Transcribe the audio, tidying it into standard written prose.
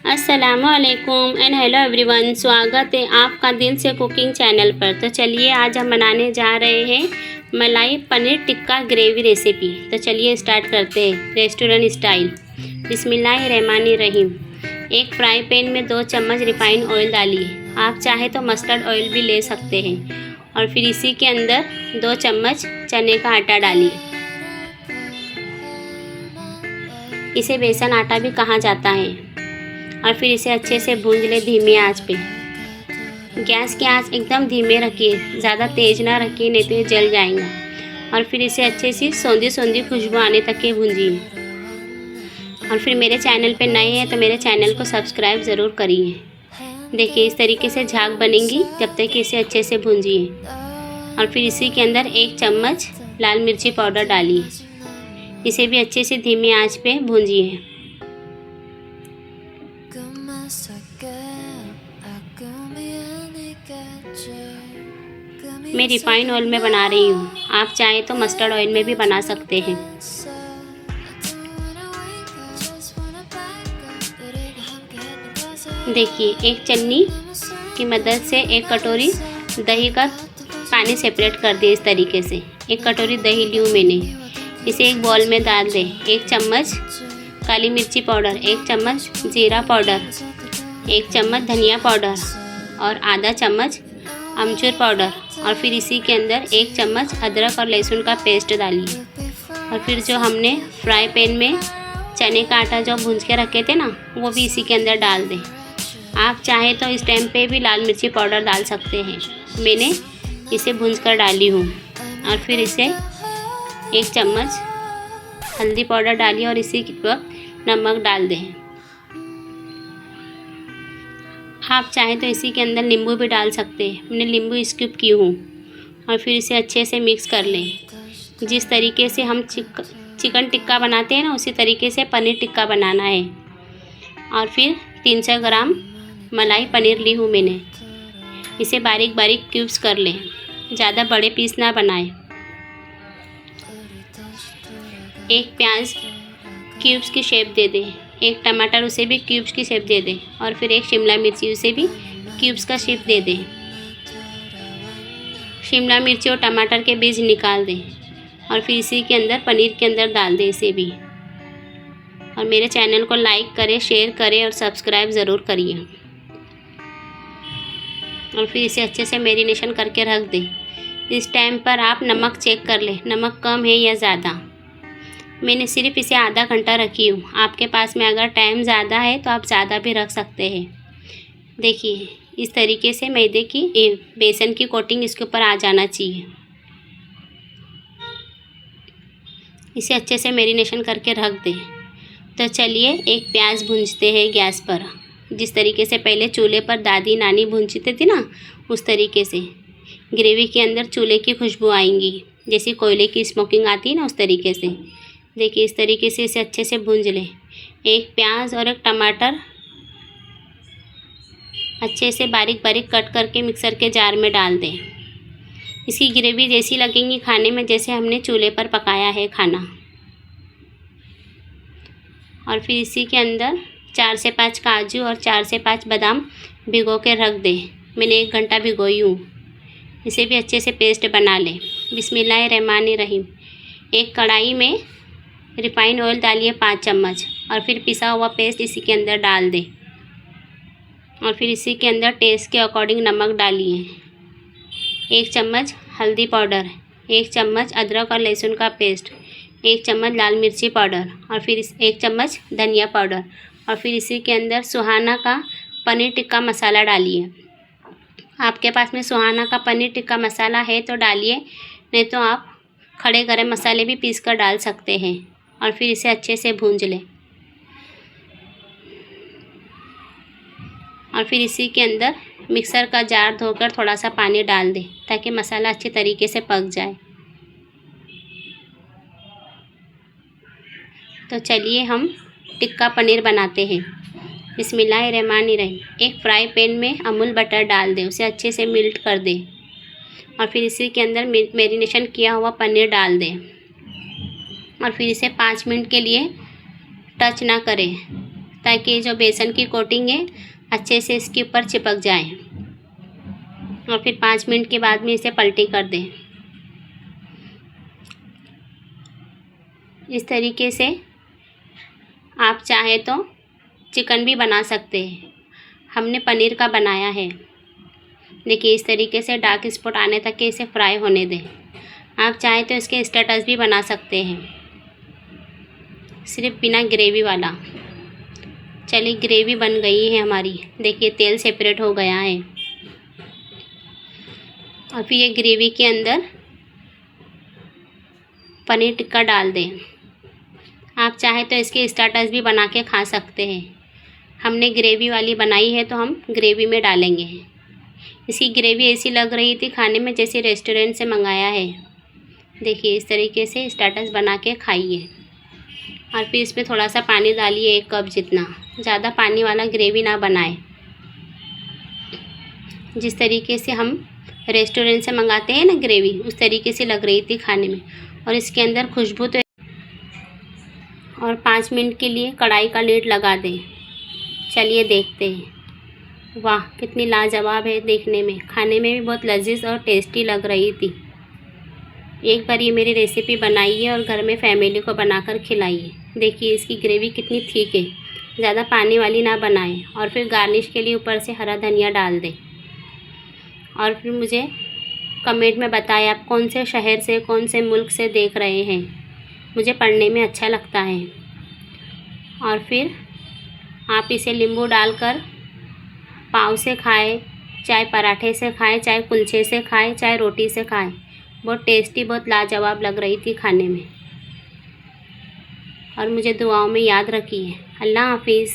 अस्सलामुअलैकुम and hello everyone, स्वागत है आपका दिल से कुकिंग चैनल पर। तो चलिए आज हम बनाने जा रहे हैं मलाई पनीर टिक्का ग्रेवी रेसिपी। तो चलिए स्टार्ट करते हैं रेस्टोरेंट स्टाइल। बिस्मिल्लाहिर्रहमानिर्रहीम। एक फ्राई पैन में 2 चम्मच रिफाइंड ऑयल डालिए। आप चाहे तो मस्टर्ड ऑयल भी ले सकते हैं। और फिर इसी के अंदर 2 चम्मच चने का आटा डालिए। इसे बेसन आटा भी कहा जाता है। और फिर इसे अच्छे से भूंज ले धीमी आंच पे। गैस की आंच एकदम धीमे रखिए, ज़्यादा तेज़ ना रखिए, नहीं तो ये जल जाएगा। और फिर इसे अच्छे से सौंधी सौंधी खुशबू आने तक के भूंजिए। और फिर मेरे चैनल पे नए हैं तो मेरे चैनल को सब्सक्राइब ज़रूर करिए। देखिए इस तरीके से झाग बनेंगी जब तक कि इसे अच्छे से भूंजिए। और फिर इसी के अंदर 1 चम्मच लाल मिर्ची पाउडर डालिए। इसे भी अच्छे से धीमी आंच पे भूंजिए। मैं रिफाइंड ऑयल में बना रही हूँ, आप चाहें तो मस्टर्ड ऑयल में भी बना सकते हैं। देखिए एक छन्नी की मदद से 1 कटोरी दही का पानी सेपरेट कर दिए। इस तरीके से 1 कटोरी दही ली हूँ मैंने। इसे एक बॉल में डाल दें। 1 चम्मच काली मिर्ची पाउडर, 1 चम्मच जीरा पाउडर, 1 चम्मच धनिया पाउडर और आधा चम्मच अमचूर पाउडर। और फिर इसी के अंदर 1 चम्मच अदरक और लहसुन का पेस्ट डालिए। और फिर जो हमने फ्राई पैन में चने का आटा जो भूंज के रखे थे ना, वो भी इसी के अंदर डाल दें। आप चाहें तो इस टाइम पे भी लाल मिर्ची पाउडर डाल सकते हैं। मैंने इसे भूंज कर डाली हूँ। और फिर इसे 1 चम्मच हल्दी पाउडर डालिए और इसी वक्त नमक डाल दें। आप चाहें तो इसी के अंदर नींबू भी डाल सकते हैं। मैंने नींबू स्किप की हूँ। और फिर इसे अच्छे से मिक्स कर लें। जिस तरीके से हम चिकन टिक्का बनाते हैं ना, उसी तरीके से पनीर टिक्का बनाना है। और फिर 300 ग्राम मलाई पनीर ली हूँ मैंने। इसे बारीक बारीक क्यूब्स कर लें, ज़्यादा बड़े पीस ना बनाएं। 1 प्याज क्यूब्स की शेप दे दें। 1 टमाटर, उसे भी क्यूब्स की शेप दे दें। और फिर 1 शिमला मिर्ची, उसे भी क्यूब्स का शेप दे दें। शिमला मिर्ची और टमाटर के बीज निकाल दें। और फिर इसी के अंदर पनीर के अंदर डाल दें इसे भी। और मेरे चैनल को लाइक करें, शेयर करें और सब्सक्राइब ज़रूर करिए। और फिर इसे अच्छे से मैरिनेशन करके रख दें। इस टाइम पर आप नमक चेक कर लें, नमक कम है या ज़्यादा। मैंने सिर्फ इसे आधा घंटा रखी हूँ। आपके पास में अगर टाइम ज़्यादा है तो आप ज़्यादा भी रख सकते हैं। देखिए इस तरीके से मैदे की बेसन की कोटिंग इसके ऊपर आ जाना चाहिए। इसे अच्छे से मैरिनेशन करके रख दें। तो चलिए एक प्याज भूंजते हैं गैस पर। जिस तरीके से पहले चूल्हे पर दादी नानी भूंजती थी ना, उस तरीके से ग्रेवी के अंदर चूल्हे की खुशबू आएंगी। जैसी कोयले की स्मोकिंग आती है ना, उस तरीके से। देखिए इस तरीके से इसे अच्छे से भूंज लें। 1 प्याज और 1 टमाटर अच्छे से बारीक बारीक कट करके मिक्सर के जार में डाल दें। इसकी ग्रेवी जैसी लगेंगी खाने में जैसे हमने चूल्हे पर पकाया है खाना। और फिर इसी के अंदर 4 से 5 काजू और 4 से 5 बादाम भिगो के रख दें। मैंने 1 घंटा भिगोई हूँ। इसे भी अच्छे से पेस्ट बना लें। बिस्मिल्लाहिर्रहमानिर्रहीम। एक कढ़ाई में रिफाइंड ऑयल डालिए 5 चम्मच। और फिर पिसा हुआ पेस्ट इसी के अंदर डाल दें। और फिर इसी के अंदर टेस्ट के अकॉर्डिंग नमक डालिए। 1 चम्मच हल्दी पाउडर, 1 चम्मच अदरक और लहसुन का पेस्ट, 1 चम्मच लाल मिर्ची पाउडर और फिर 1 चम्मच धनिया पाउडर। और फिर इसी के अंदर सुहाना का पनीर टिक्का मसाला डालिए। आपके पास में सुहाना का पनीर टिक्का मसाला है तो डालिए, नहीं तो आप खड़े गरम मसाले भी पीस कर डाल सकते हैं। और फिर इसे अच्छे से भूंज लें। और फिर इसी के अंदर मिक्सर का जार धोकर थोड़ा सा पानी डाल दें ताकि मसाला अच्छे तरीके से पक जाए। तो चलिए हम टिक्का पनीर बनाते हैं। बिस्मिल्लाहिर्रहमानिर्रहीम। एक फ्राई पैन में अमूल बटर डाल दें, उसे अच्छे से मेल्ट कर दें। और फिर इसी के अंदर मैरिनेशन किया हुआ पनीर डाल दें। और फिर इसे 5 मिनट के लिए टच ना करें ताकि जो बेसन की कोटिंग है अच्छे से इसके ऊपर चिपक जाए। और फिर 5 मिनट के बाद में इसे पलटी कर दें। इस तरीके से आप चाहें तो चिकन भी बना सकते हैं। हमने पनीर का बनाया है। देखिए इस तरीके से डार्क स्पॉट आने तक के इसे फ्राई होने दें। आप चाहें तो इसके स्टेटस भी बना सकते हैं, सिर्फ बिना ग्रेवी वाला। चलिए ग्रेवी बन गई है हमारी। देखिए तेल सेपरेट हो गया है। और फिर ये ग्रेवी के अंदर पनीर टिक्का डाल दें। आप चाहे तो इसके स्टार्टर्स भी बना के खा सकते हैं। हमने ग्रेवी वाली बनाई है तो हम ग्रेवी में डालेंगे। इसकी ग्रेवी ऐसी लग रही थी खाने में जैसे रेस्टोरेंट से मंगाया है। देखिए इस तरीके से स्टार्टर्स बना के खाइए। और फिर इसमें थोड़ा सा पानी डालिए, 1 कप जितना। ज़्यादा पानी वाला ग्रेवी ना बनाए। जिस तरीके से हम रेस्टोरेंट से मंगाते हैं ना ग्रेवी, उस तरीके से लग रही थी खाने में। और इसके अंदर खुशबू तो। और 5 मिनट के लिए कढ़ाई का लीड लगा दें। चलिए देखते हैं। वाह कितनी लाजवाब है देखने में, खाने में भी बहुत लजीज और टेस्टी लग रही थी। एक बार ये मेरी रेसिपी बनाइए और घर में फैमिली को बनाकर खिलाइए। देखिए इसकी ग्रेवी कितनी ठीक है, ज़्यादा पानी वाली ना बनाएं। और फिर गार्निश के लिए ऊपर से हरा धनिया डाल दें। और फिर मुझे कमेंट में बताएं आप कौन से शहर से, कौन से मुल्क से देख रहे हैं। मुझे पढ़ने में अच्छा लगता है। और फिर आप इसे नींबू डालकर पाव से खाएं, चाहे पराठे से खाएं, चाहे कुलचे से खाएं, चाहे रोटी से खाएं। बहुत टेस्टी, बहुत लाजवाब लग रही थी खाने में। और मुझे दुआओं में याद रखिए। अल्लाह हाफिज़।